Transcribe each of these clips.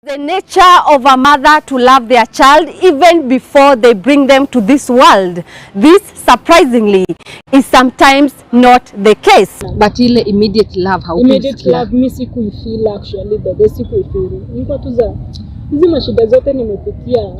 The nature of a mother to love their child even before they bring them to this world. This, surprisingly, is sometimes not the case. But ile immediate love, how immediate love, mimi sikuifeel actually, but sikuifeel. Niko tu za hizi mashida zote nimepitia.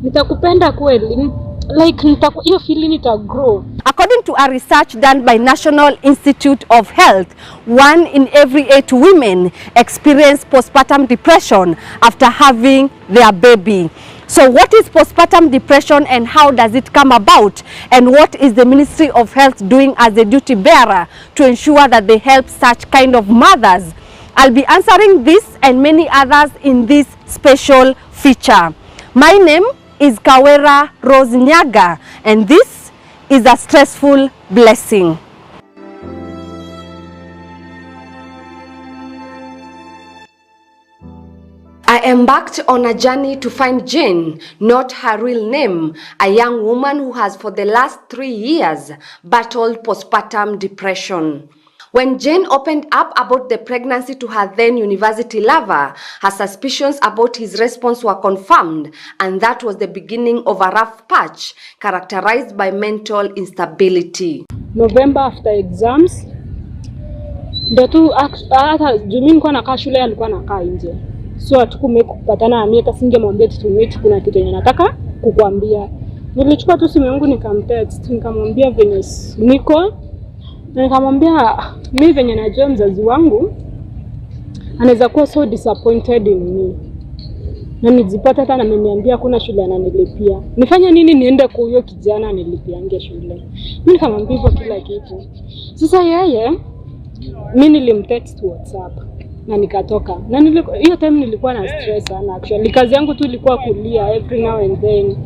Nitakupenda kweli. Like hiyo feeling ita grow. According to a research done by National Institute of Health, 1 in every 8 women experience postpartum depression after having their baby. So what is postpartum depression and how does it come about? And what is the Ministry of Health doing as a duty bearer to ensure that they help such kind of mothers? I'll be answering this and many others in this special feature. My name is Kawera Rose Nyaga, and this is a stressful blessing. I embarked on a journey to find Jane, not her real name, a young woman who has for the last 3 years battled postpartum depression. When Jane opened up about the pregnancy to her then university lover, her suspicions about his response were confirmed, and that was the beginning of a rough patch characterized by mental instability. November after exams, ndo tu hata Jumini kwa nakaa shule alikuwa nakaa nje. So hatukume kupatana na mimi, hata singemwambia tumeti kuna kitu yenye nataka kukuambia. Nilichukua tu simu yangu nikamtext, nikamwambia venye niko. Na nikamwambia mimi venye najua mzazi wangu anaweza kuwa so disappointed in me. Na nijipata hata na ameniambia kuna shule ananilipia. Nifanye nini niende kwa huyo kijana nilipiange shule? Mimi nikamwambia hivyo kila kitu. Sasa yeye mimi nilimtext WhatsApp na nikatoka. Na hiyo time nilikuwa na stress sana actually. Kazi yangu tu ilikuwa kulia every now and then.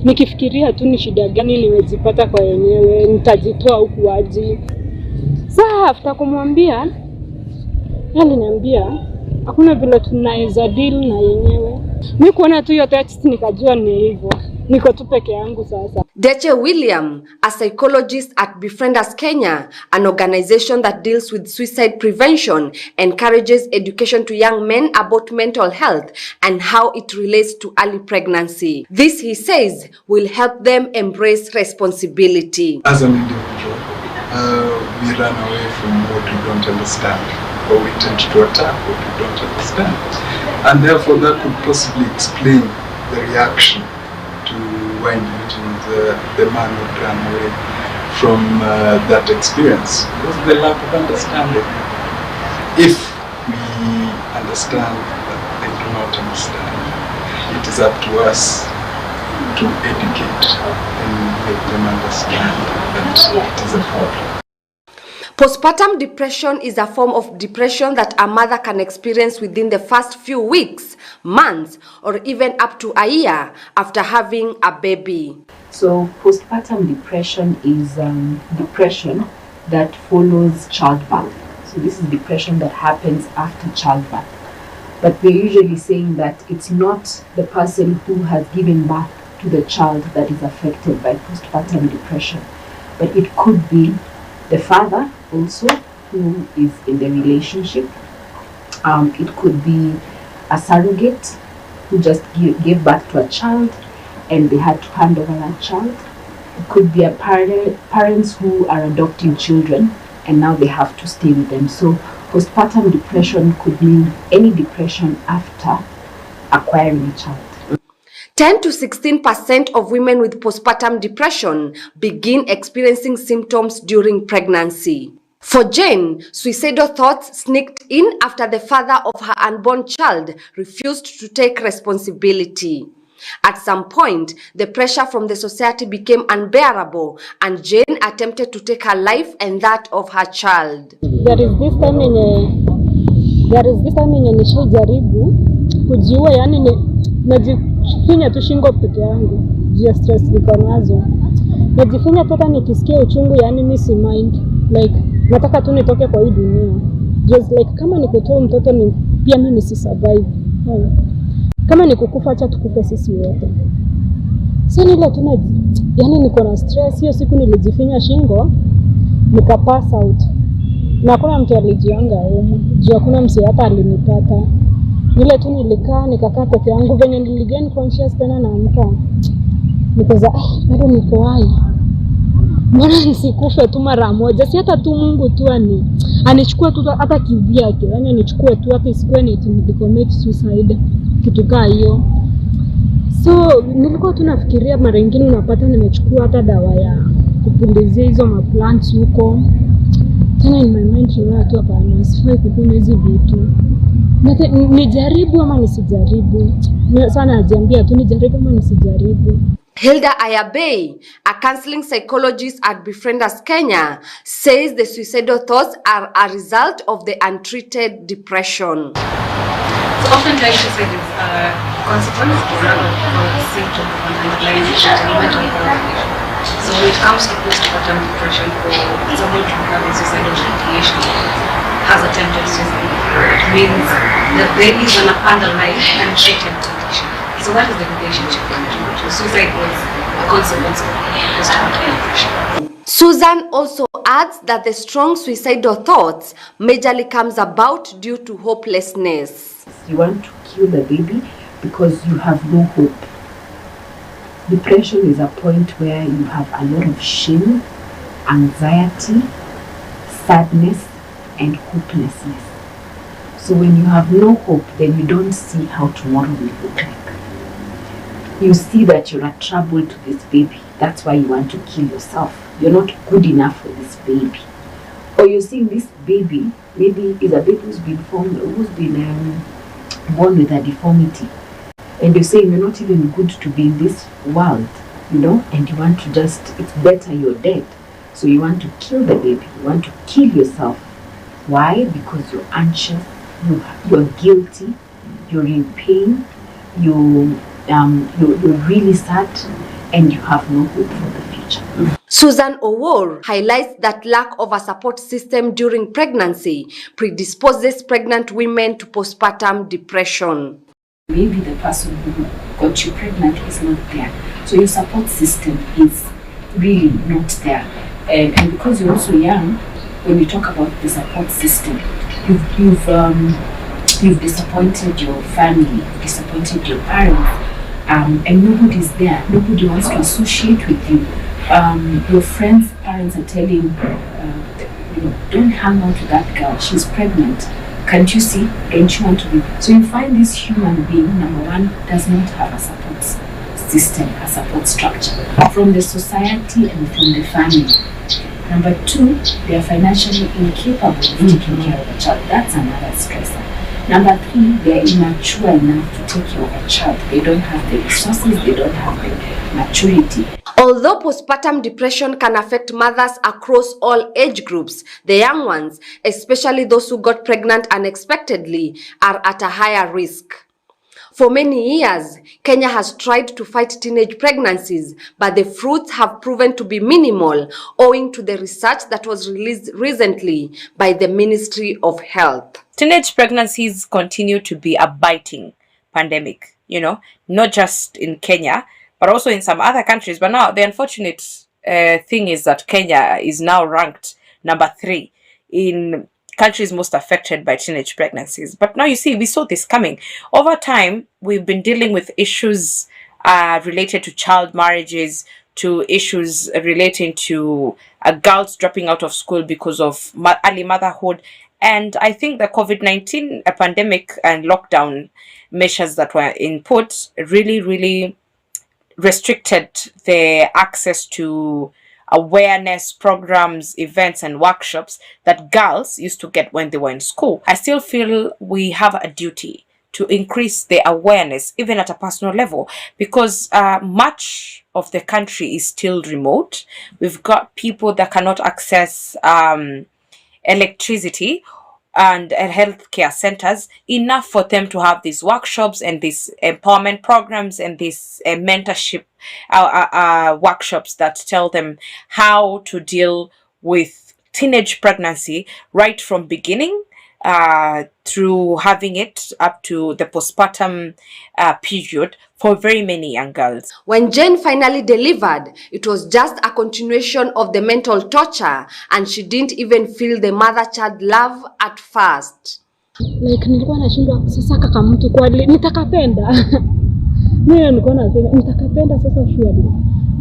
Nikifikiria tu ni shida gani nimejipata kwa yenyewe, nitajitoa huku aje. Sasa after kumwambia, aliniambia hakuna vile tunaweza deal na yenyewe. Mimi kuona tu hiyo text nikajua ni hivyo. Niko tu peke yangu sasa. Deche William, a psychologist at Befrienders Kenya, an organization that deals with suicide prevention, encourages education to young men about mental health and how it relates to early pregnancy. This, he says, will help them embrace responsibility. As an individual, we run away from what we don't understand, or we tend to attack what we don't understand. And therefore that could possibly explain the reaction to why the man would run away from that experience, because the lack of understanding. If we understand that they do not understand, it is up to us to educate and make them understand that it is a problem. Postpartum depression is a form of depression that a mother can experience within the first few weeks, months, or even up to a year after having a baby. So postpartum depression is depression that follows childbirth. So this is depression that happens after childbirth. But we're usually saying that it's not the person who has given birth to the child that is affected by postpartum depression, but it could be the father also who is in the relationship. It could be a surrogate who just gave birth to a child and they had to hand over that child. It could be a parents who are adopting children and now they have to stay with them. So postpartum depression could mean any depression after acquiring a child. 10 to 16% of women with postpartum depression begin experiencing symptoms during pregnancy. For Jane, suicidal thoughts sneaked in after the father of her unborn child refused to take responsibility. At some point, the pressure from the society became unbearable and Jane attempted to take her life and that of her child. There is this time yenye nishajaribu kujiua, yani najifinya tu shingo peke yangu juu ya stress niko nazo. Najifinya hata nikisikia uchungu, yani mimi si mind, like nataka tu nitoke kwa hii dunia. Just like kama nikutoa mtoto ni pia mimi nisi survive. Kama nikukufa acha tukufe sisi wote. Sasa nile tuna yani niko na stress. Hiyo siku nilijifinya shingo nika pass out. Na hakuna mtu alijianga huko. Juu hakuna msee hata alinipata. Vile tu nikakaa peke yangu, venye niligain conscious tena naamka. Nikaza bado niko hai. Mbona nisikufe tu mara moja? Si hata tu Mungu tu anichukue tu hata kivyake. Yaani anichukue tu hata isikuwe ni commit suicide kitu kaa hiyo. So nilikuwa tu nafikiria mara nyingine unapata nimechukua hata dawa ya kupulizia hizo maplants huko. Tena in my mind nilikuwa tu hapa nasifai kukunywa hizi vitu. Nijaribu ama nisijaribu? Sana najiambia tu nijaribu ama nisijaribu. Hilda Ayabei, a counseling psychologist at Befrienders Kenya, says the suicidal thoughts are a result of the untreated depression. So oftentimes suicide is a consequence or a symptom of an underlying mental health issue. So when it comes to postpartum depression, for someone to have a suicidal ideation has attempted suicide, it means that there is an underlying untreated condition. So what is the relationship between the two? Suicide was a consequence of postpartum depression. Susan also adds that the strong suicidal thoughts majorly comes about due to hopelessness. You want to kill the baby because you have no hope. Depression is a point where you have a lot of shame, anxiety, sadness, and hopelessness. So when you have no hope, then you don't see how tomorrow will look like. You see that you're a trouble to this baby. That's why you want to kill yourself. You're not good enough for this baby. Or you're seeing this baby, maybe is a baby who's been born with a deformity. And you're saying you're not even good to be in this world, and you want to it's better you're dead. So you want to kill the baby. You want to kill yourself. Why? Because you're anxious, you're guilty, you're in pain, you're really sad, and you have no hope for the future. Susan Owor highlights that lack of a support system during pregnancy predisposes pregnant women to postpartum depression. Maybe the person who got you pregnant is not there, so your support system is really not there. And because you're also young, when we talk about the support system, you've disappointed your family, you've disappointed your parents. And nobody's there. Nobody wants to associate with you. Your friends' parents are telling, don't hang on to that girl. She's pregnant. Can't you see? Don't you want to be? So you find this human being, number one, does not have a support system, a support structure from the society and from the family. Number two, they are financially incapable of taking care of a child. That's another stressor. Number three, they are immature enough to take care of a child. They don't have the resources, they don't have the maturity. Although postpartum depression can affect mothers across all age groups, the young ones, especially those who got pregnant unexpectedly, are at a higher risk. For many years, Kenya has tried to fight teenage pregnancies, but the fruits have proven to be minimal owing to the research that was released recently by the Ministry of Health. Teenage pregnancies continue to be a biting pandemic, not just in Kenya, but also in some other countries. But now the unfortunate thing is that Kenya is now ranked number 3 in countries most affected by teenage pregnancies. But now you see, we saw this coming. Over time, we've been dealing with issues related to child marriages, to issues relating to girls dropping out of school because of early motherhood. And I think the COVID-19 pandemic and lockdown measures that were input really restricted the access to awareness programs, events, and workshops that girls used to get when they were in school. I still feel we have a duty to increase the awareness, even at a personal level, because much of the country is still remote. We've got people that cannot access electricity and healthcare centers enough for them to have these workshops and these empowerment programs and these mentorship workshops that tell them how to deal with teenage pregnancy right from beginning through having it up to the postpartum period for very many young girls. When Jane finally delivered, it was just a continuation of the mental torture, and she didn't even feel the mother-child love at first. Like nilikuwa nashindwa sasa, kaka mtu kweli nitakapenda mimi nilikuwa nasema nitakapenda sasa surely.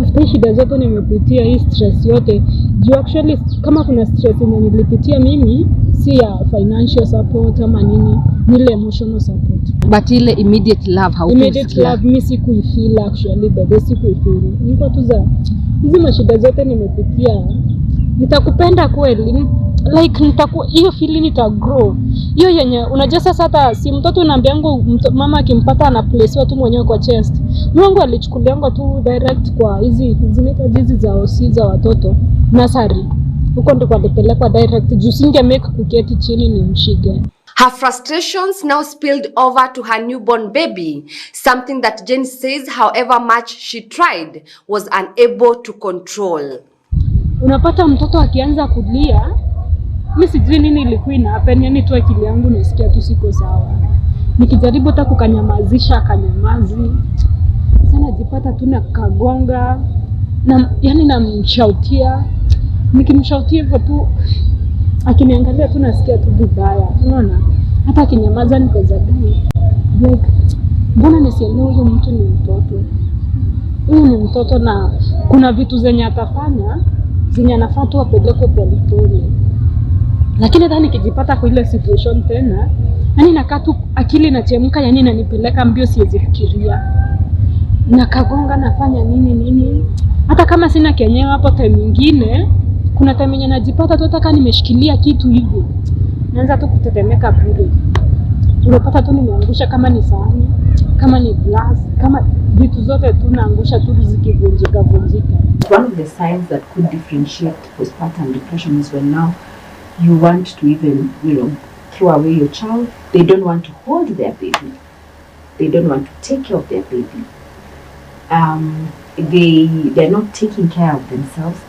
After shida zote nimepitia, hii stress yote juu, actually kama kuna stress yenye nilipitia mimi si ya financial support ama nini, ni ile emotional support. But ile immediate love how immediate love mimi sikuifeel actually, bado sikuifeel. Niko tu za hizi mashida zote nimepitia, nitakupenda kweli, like hiyo feeling itagrow. Hiyo yenye unajua sasa, hata si mtoto unaambiango mama akimpata ana place tu mwenyewe kwa chest. Mungu alichukulianga tu direct kwa hizi zinaitwa hizi za osi za watoto nursery, huko ndiko alipelekwa direct juu singe make kuketi chini ni mshike. Her frustrations now spilled over to her newborn baby, something that Jane says however much she tried was unable to control. Unapata mtoto akianza kulia, mimi sijui nini ilikuwa ina happen, yani tu akili yangu nasikia tu siko sawa. Nikijaribu hata kukanyamazisha akanyamazi. Sana jipata tu na kagonga na yani namshautia. Nikimshautia hivyo tu akiniangalia tu nasikia tu vibaya. Unaona? Hata akinyamaza niko za gani. Like mbona nisielewe huyu mtu ni mtoto. Huyu ni mtoto na kuna vitu zenye atafanya zenye anafaa tu apelekwe polepole. Lakini hata nikijipata kwa ile situation tena, yani nakaa tu akili inachemka, yani inanipeleka mbio, siwezi fikiria. Nakagonga nafanya nini. Hata kama sina kenyewe hapo, time nyingine kuna time yenye najipata tu hata kama nimeshikilia kitu hivi, naanza tu kutetemeka bure. Unapata tu nimeangusha, kama ni sahani, kama ni glass, kama vitu zote tu naangusha tu zikivunjika. One of the signs that could differentiate postpartum depression is when now you want to even, throw away your child. They don't want to hold their baby. They don't want to take care of their baby. They're not taking care of themselves.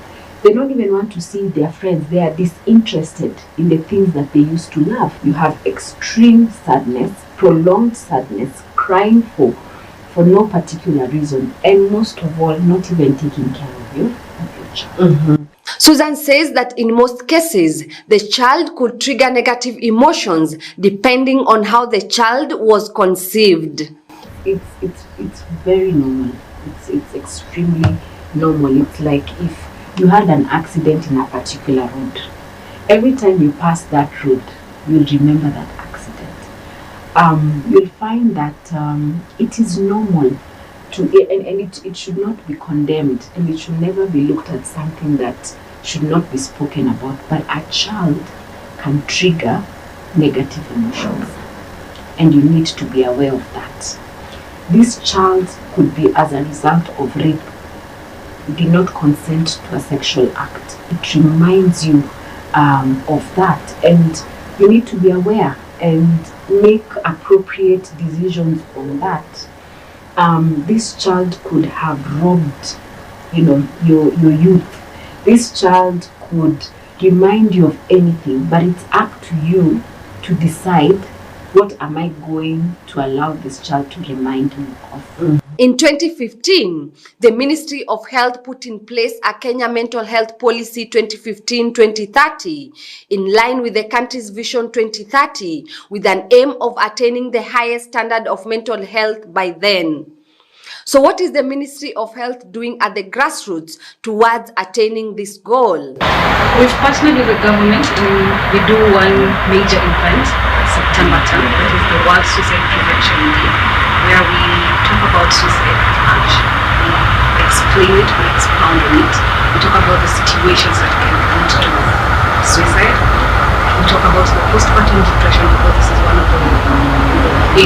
They don't even want to see their friends. They are disinterested in the things that they used to love. You have extreme sadness, prolonged sadness, crying for no particular reason, and most of all, not even taking care of your child. Mm-hmm. Susan says that in most cases, the child could trigger negative emotions depending on how the child was conceived. It's very normal. It's extremely normal. It's like if you had an accident in a particular road. Every time you pass that road, you'll remember that accident. You'll find that it is normal to, and it should not be condemned, and it should never be looked at something that should not be spoken about. But a child can trigger negative emotions, and you need to be aware of that. This child could be as a result of rape. You did not consent to a sexual act. It reminds you of that, and you need to be aware and make appropriate decisions on that. This child could have robbed, your youth. This child could remind you of anything, but it's up to you to decide, what am I going to allow this child to remind me of? In 2015, the Ministry of Health put in place a Kenya Mental Health Policy 2015-2030 in line with the country's Vision 2030, with an aim of attaining the highest standard of mental health by then. So what is the Ministry of Health doing at the grassroots towards attaining this goal? We've partnered with the government and we do one major event, September 10th, that is the World Suicide Prevention Day, where we talk about suicide at large. We explain it, we expound on it. We talk about the situations that can lead to suicide. We talk about the postpartum depression, because this is one of the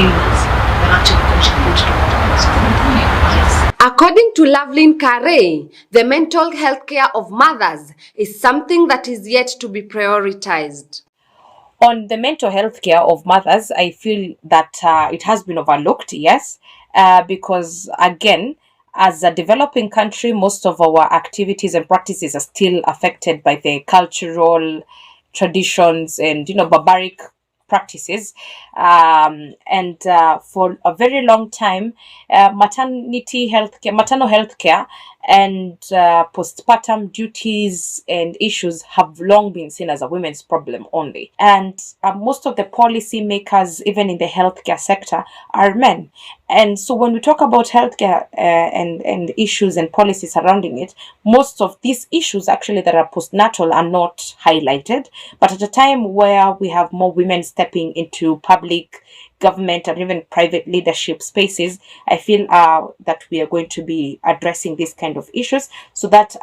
areas that actually contribute to postpartum. Yes. According to Lovelyn Carey, the mental health care of mothers is something that is yet to be prioritized. On the mental health care of mothers, I feel that it has been overlooked, yes, because again, as a developing country, most of our activities and practices are still affected by the cultural traditions and, barbaric practices. And for a very long time, maternal health care and postpartum duties and issues have long been seen as a women's problem only. And most of the policy makers, even in the healthcare sector, are men. And so when we talk about healthcare and issues and policy surrounding it, most of these issues actually that are postnatal are not highlighted. But at a time where we have more women stepping into public, government, and even private leadership spaces, I feel that we are going to be addressing these kind of issues so that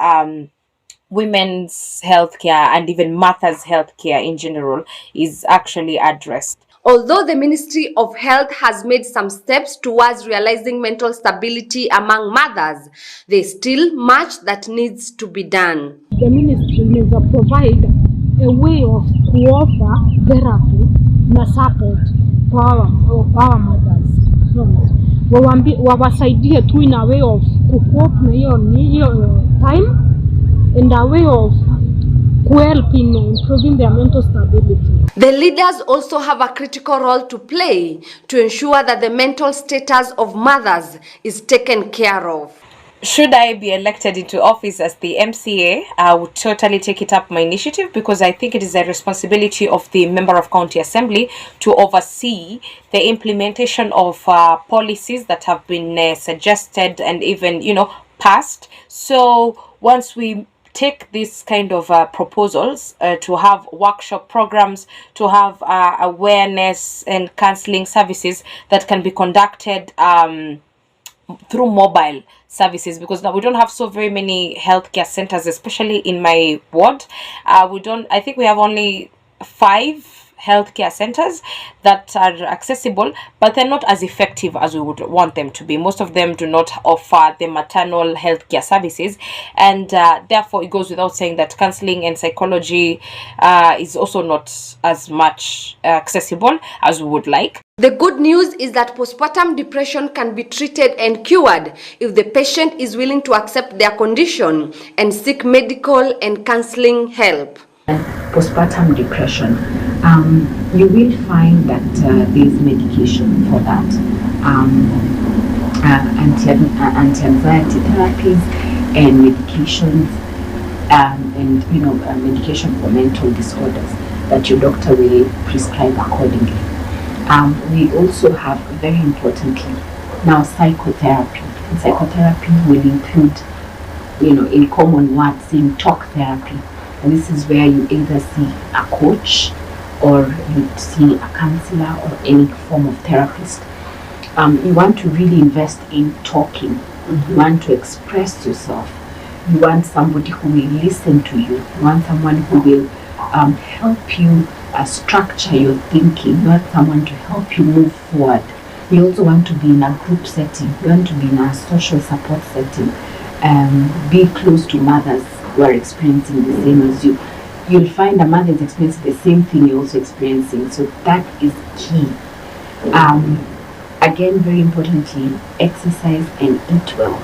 women's healthcare and even mothers' healthcare in general is actually addressed. Although the Ministry of Health has made some steps towards realizing mental stability among mothers, there's still much that needs to be done. The ministry needs to provide a way of offer therapy na support kwa our mothers. Wawasaidie tu in a way of cope na hiyo time and a way of help in improving their mental stability. The leaders also have a critical role to play to ensure that the mental status of mothers is taken care of. Should I be elected into office as the MCA, I would totally take it up my initiative, because I think it is a responsibility of the member of county assembly to oversee the implementation of policies that have been suggested and even, passed. So once we take this kind of proposals to have workshop programs, to have awareness and counseling services that can be conducted through mobile services, because now we don't have so very many healthcare centers, especially in my ward. I think we have only 5 healthcare centers that are accessible, but they're not as effective as we would want them to be. Most of them do not offer the maternal healthcare services, and therefore it goes without saying that counseling and psychology is also not as much accessible as we would like. The good news is that postpartum depression can be treated and cured if the patient is willing to accept their condition and seek medical and counseling help. Postpartum depression, you will find that there is medication for that. Anti-anxiety therapies and medications, and medication for mental disorders that your doctor will prescribe accordingly. We also have, very importantly, now psychotherapy. And psychotherapy will include, in common words, saying talk therapy. And this is where you either see a coach or you see a counselor or any form of therapist. You want to really invest in talking. You want to express yourself. You want somebody who will listen to you. You want someone who will help you structure your thinking. You want someone to help you move forward. You also want to be in a group setting. You want to be in a social support setting. Be close to mothers who are experiencing the same as you. You'll find a mother is experiencing the same thing you're also experiencing. So that is key. Again, very importantly, exercise and eat well.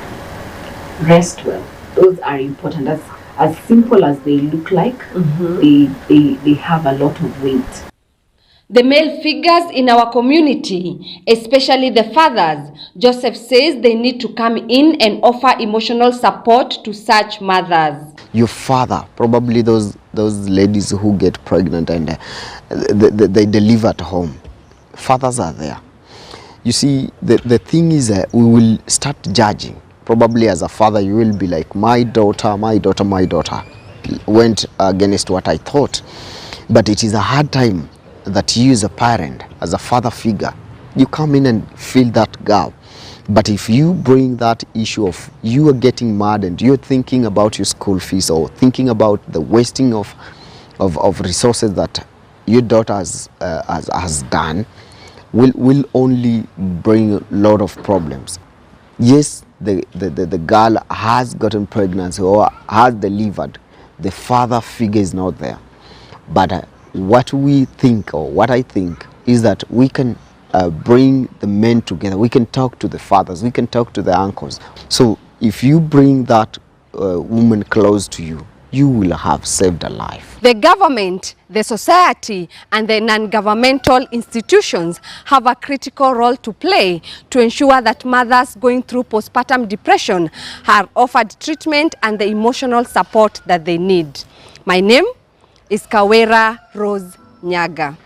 Rest well. Those are important. As simple as they look like, they have a lot of weight. The male figures in our community, especially the fathers, Joseph says they need to come in and offer emotional support to such mothers. Your father, probably those ladies who get pregnant and they deliver at home, fathers are there. You see, the thing is we will start judging. Probably as a father you will be like, my daughter went against what I thought. But it is a hard time that you as a parent, as a father figure, you come in and fill that gap. But if you bring that issue of you are getting mad and you're thinking about your school fees or thinking about the wasting of resources that your daughter has done, will only bring a lot of problems. Yes, the girl has gotten pregnant or has delivered. The father figure is not there. But what we think, or what I think, is that we can bring the men together. We can talk to the fathers. We can talk to the uncles. So if you bring that woman close to you, you will have saved a life. The government, the society, and the non-governmental institutions have a critical role to play to ensure that mothers going through postpartum depression are offered treatment and the emotional support that they need. My name is Kawera Rose Nyaga.